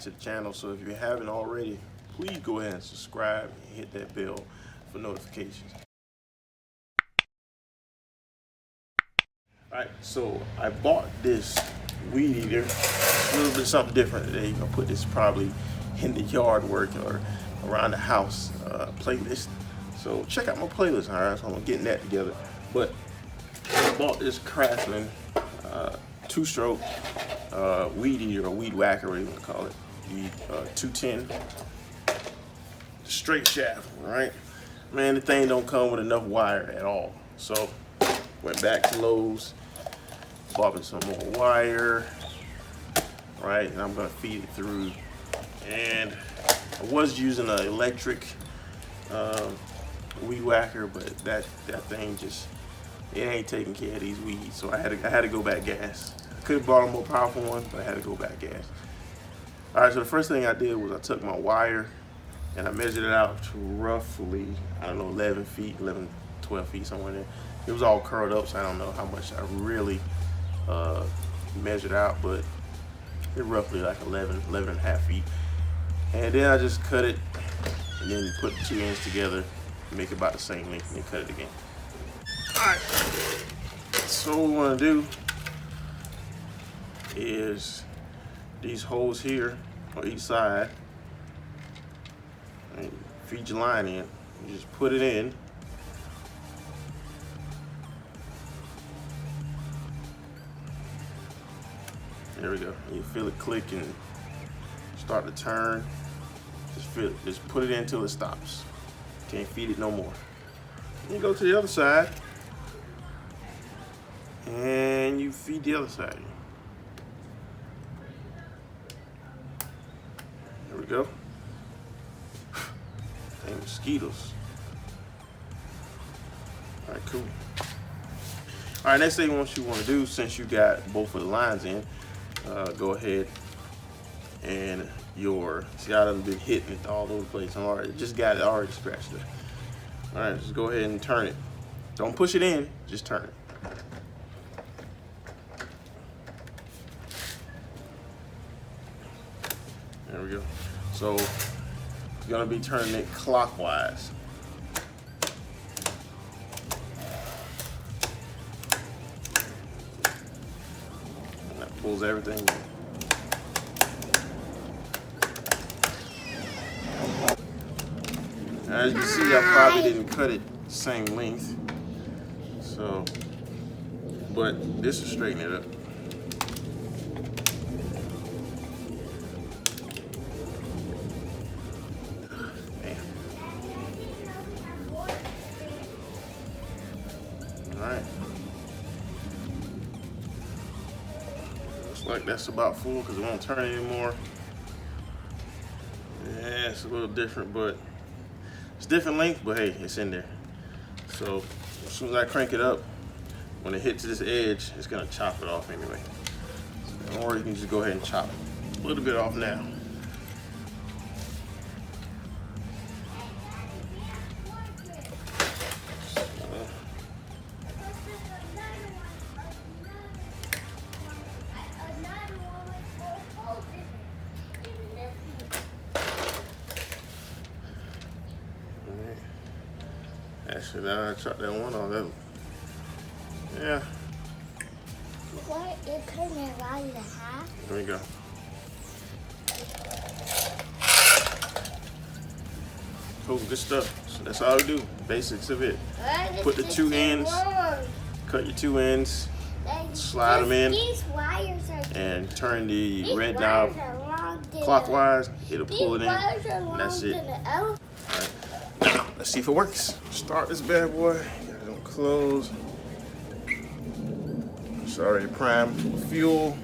to the channel. So if you haven't already, please go ahead and subscribe and hit that bell for notifications. Alright, so I bought this weed eater. It's a little bit something different today. You're gonna put this probably in the yard work or around the house playlist. So check out my playlist, alright? So I'm getting that together. But I bought this Craftsman 2-stroke weed eater or weed whacker, whatever you want to call it. The 210 straight shaft, right? Man, the thing don't come with enough wire at all. So went back to Lowe's, bought me some more wire, right? And I'm gonna feed it through. And I was using an electric weed whacker, but that thing just, it ain't taking care of these weeds. So I had to go back gas. I could have bought a more powerful one, but I had to go back gas. All right, so the first thing I did was I took my wire and I measured it out to roughly, I don't know, 11 feet, 11, 12 feet, somewhere in there. It was all curled up, so I don't know how much I really measured out, but it roughly like 11 and a half feet. And then I just cut it and then put the 2 ends together, make it about the same length, and then cut it again. All right, so what we want to do is these holes here on each side, and feed your line in, you just put it in. There we go. You feel it click and start to turn. Just feel it. Just put it in until it stops. Can't feed it no more. Then you go to the other side and you feed the other side. There we go. Dang mosquitoes. All right, cool. All right, next thing what you want to do, since you got both of the lines in, go ahead and see how I've been hitting it all over the place. I'm already just got it already scratched it. All right, just go ahead and turn it. Don't push it in, just turn it. There we go. So you're gonna be turning it clockwise. And that pulls everything in. As you can see, I probably didn't cut it the same length. So, but this will straighten it up. Alright. Looks like that's about full because it won't turn anymore. Yeah, it's a little different, but it's different length, but hey, it's in there. So as soon as I crank it up, when it hits this edge, it's gonna chop it off anyway. Or you can just go ahead and chop a little bit off now. Actually, now I chopped that one off. Yeah. What? You couldn't divide it in half? There we go. Cool, good stuff. So that's all we do. Basics of it. Put the 2 ends, cut your 2 ends, slide them in, and turn the red knob clockwise. It'll pull it in, and that's it. All right. Now, let's see if it works. Start this bad boy. Got it on close. It's already primed with fuel.